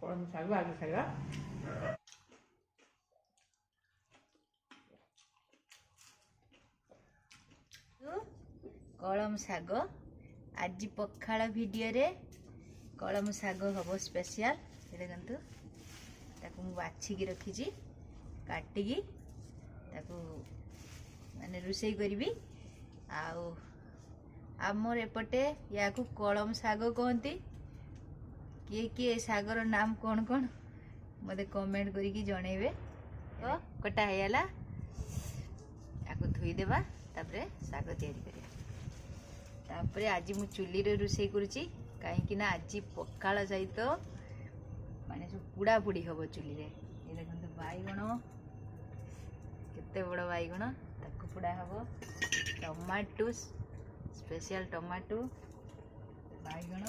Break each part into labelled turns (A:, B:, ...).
A: कलम शाग आगे खाइबा कलम शाग आज पखाल वीडियो रे कलम शाग हम स्पेशल देखु ताकू बाछिकी रखी काटिकी ताकू माने रुसई करी आमर एपटे या कलम शाग कहती किए किए शागर नाम कौन कौन मते कमेंट करिकी जनइबे। तो कटा हैला याकू धोई देबा तापरे शाग तैयारी करिया तापरे आज मु चुली रे रुसई करूची कहीं ना आज पखाल सहित माने सब पुड़ा पुड़ी हम चुली रे ये देखंतु बाईगण केते बड़ बाईगण ताकू पुड़ा हम टमाटो स्पेशल टमाटो बाईगण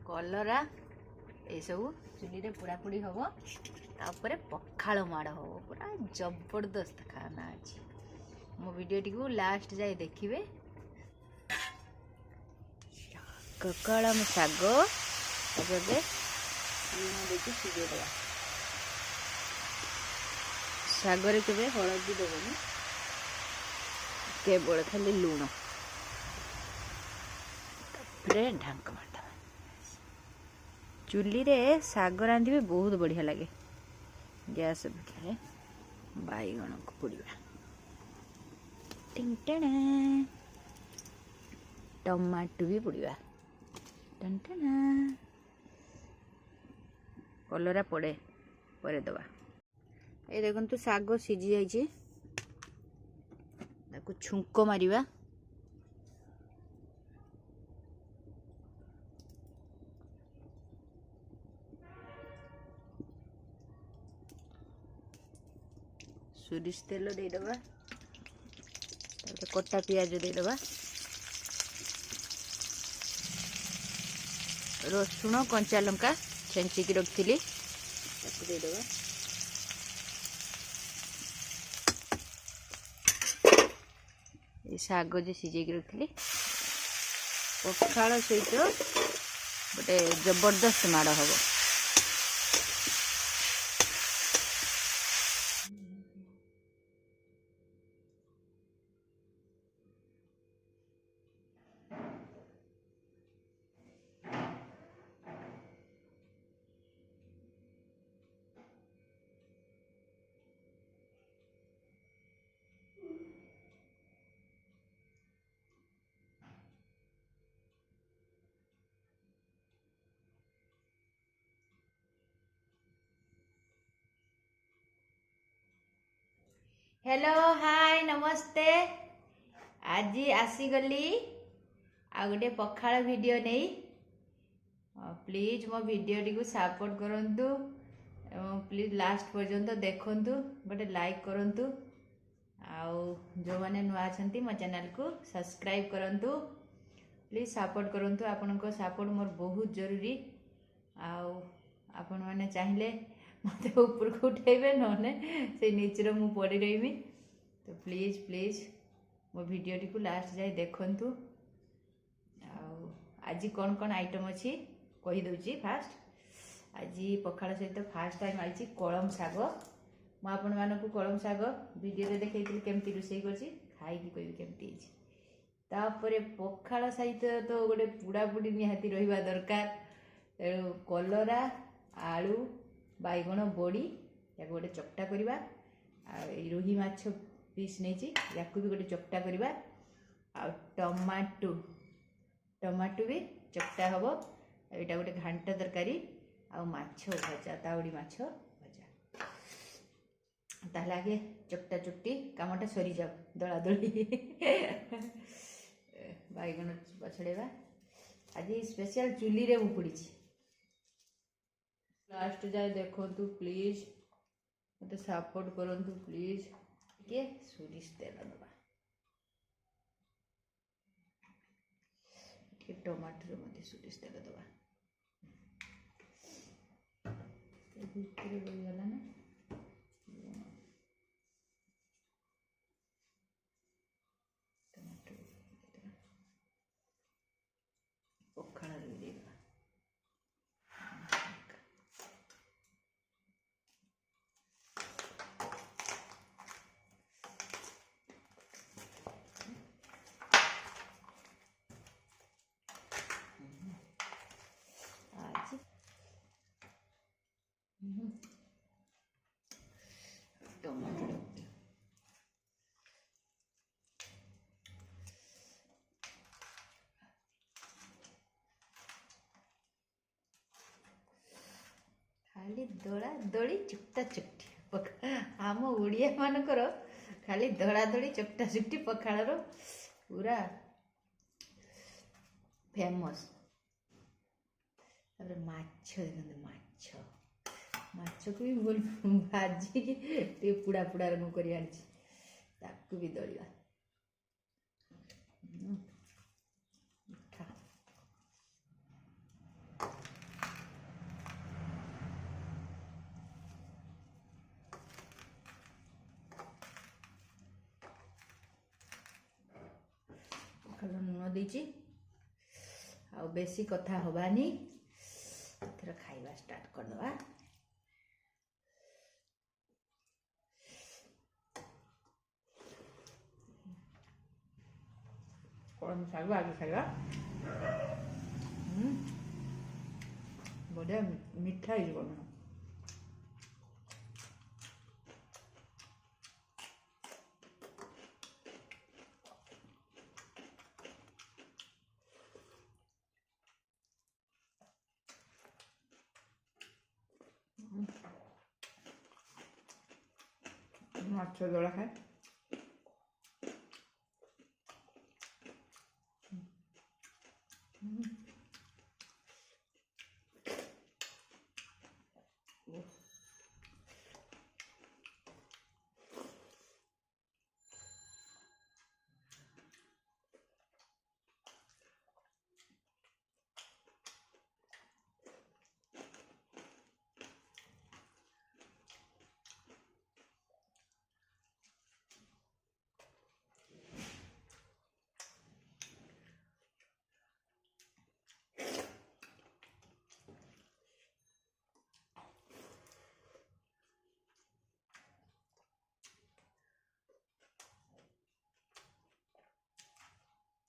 A: कलरा ये सब चुली रे पुड़ा पुड़ी हम तापरे पखाल माड़ हम पूरा जबरदस्त खाना अच्छी मो वीडियो टी को लास्ट जाए देखिए। कलम शाग सिझेदेवा शागर के हलदी देवनी केवल खाली लुण ढांक मार चुली रे शाग रांधि बहुत बढ़िया लगे गैस अपेक्षा बैगण को पोड़ा टमाटो भी पोड़ा कलरा पड़े पर दबा ये देखो शाग सीझी जाइए छुंक मारिबा सोरिष तेल देदबा कटा पियाज देदबा रसुण कंचा लंका छेंचिकी रखी देदबा ये शाग जो सिझेकी रखी पखाल सहित गोटे जबरदस्त माड़ हम हेलो हाय नमस्ते आज आसीगली आ गोटे पखाल वीडियो नहीं प्लीज मो वीडियो टी को सपोर्ट करंतु प्लीज लास्ट पर्यंत देखंतु गोटे लाइक करंतु आउ जो माने नुआ छंती मो चैनल को सब्सक्राइब करंतु प्लीज सपोर्ट करंतु आपन को सपोर्ट मोर बहुत जरूरी आउ आपन माने चाहिले मत ऊपर को उठेबे नने से नीचे मु पड़ी रही तो प्लीज प्लीज मो वीडियो टी को लास्ट जाए देखंतु आज कौन कौन आइटम अच्छी कही दउची फास्ट आज पखाल सहित फास्ट टाइम आई कलम शाग मु आपण मानकु कलम शाग वीडियो रे देखैଥିଲି केमती रोसई करछि खाई की केमती तापरे पखाल सहित तो गोटे पुड़ा पुड़ी निहाती रहिबा दरकार कलरा आलू बैगण बड़ी या गोटे चकटा करवा रोही माछ पीस नहीं या भी गोटे चकटा करवा टमाटो टमाटो भी चकटा हम यहाँ गोटे घांट तरकारी आछ भजा ताउड़ी माछ भजा ताहले आगे चकटा चुकटी कामटा सरी जाओ दला दली बैगण पछड़ेवा आज स्पेशल चुली रे मुड़ी लास्ट जाए देखो प्लीज मत सपोर्ट करंतु प्लीज के सोरिष तेल दबा टमाटर मत सोरिष तेल दबा गला ना टमाटर पखाल खाली दला दली चुक्ता चुक्टी आम ओडिया मानकर खाली दला दली चुक्ता चुक्टी पखाड़र पूरा फेमस। तापर माछ देखते माछ को भी बोल भाजी पुड़ा पुड़ा रंग कर ताकू भी दलिया लुण देची आ बेसी कथा हबानी एथर खाइबा स्टार्ट कर दवा। कौन साग आगे खाइबा बढ़िया मीठा ही बना मच्छदला खाए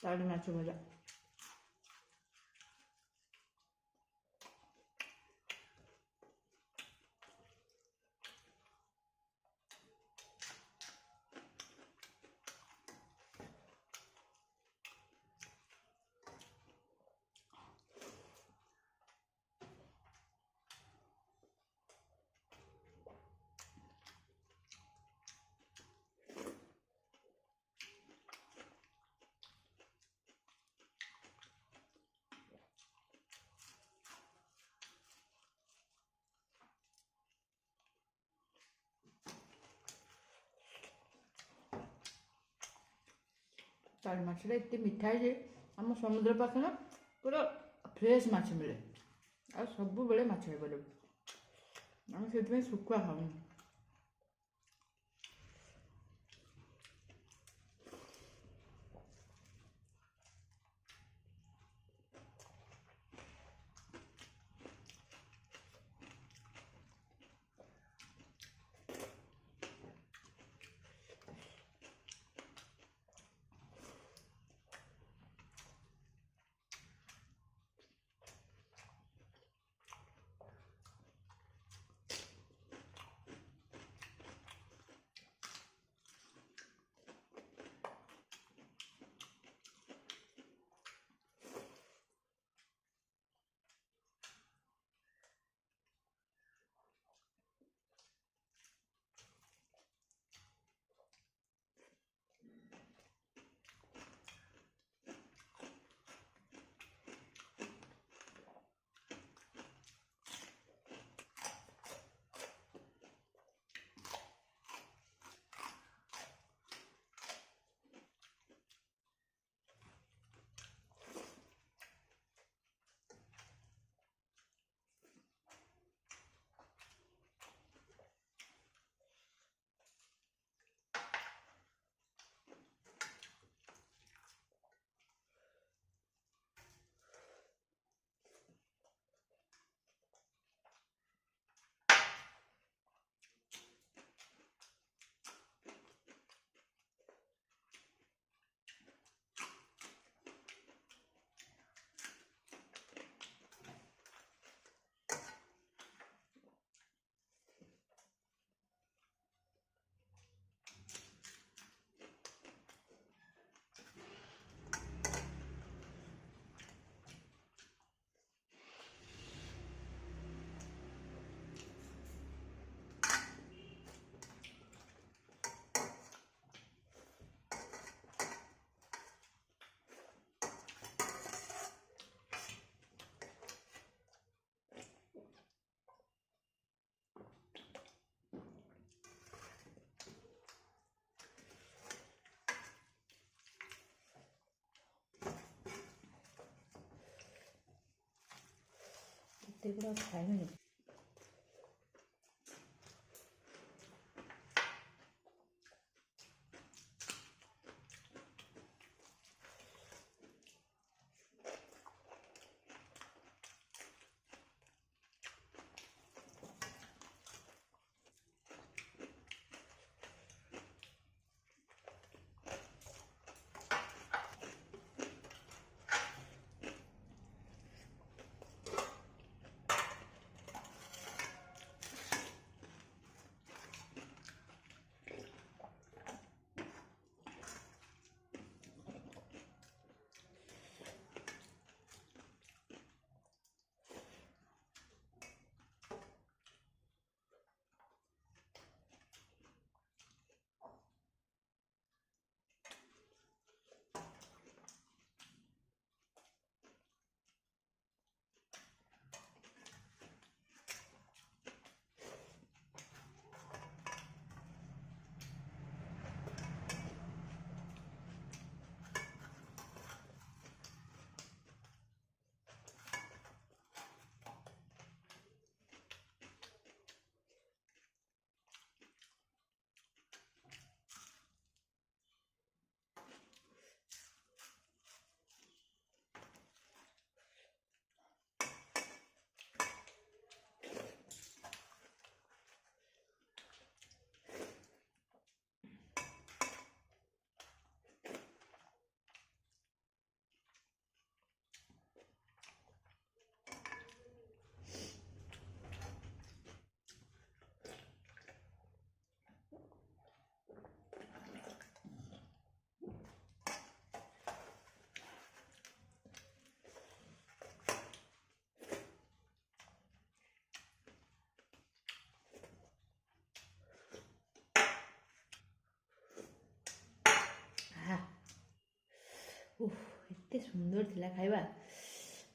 A: ताली माछ भजा ताली माछटा एत मिठा है आम समुद्र पाखे पूरा फ्रेश माछ मिले आ सब बेले माछ एवेलेबल आम से शुखुआ खाऊँ। ଏଗୁଡ଼ା ଖାଇବେନି। एते सुंदर थिला खाइबा।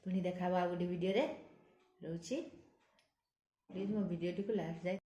A: पुणी देखा आ गोटे वीडियो रे रोची। प्लीज मो वीडियो टी को लास्ट जाए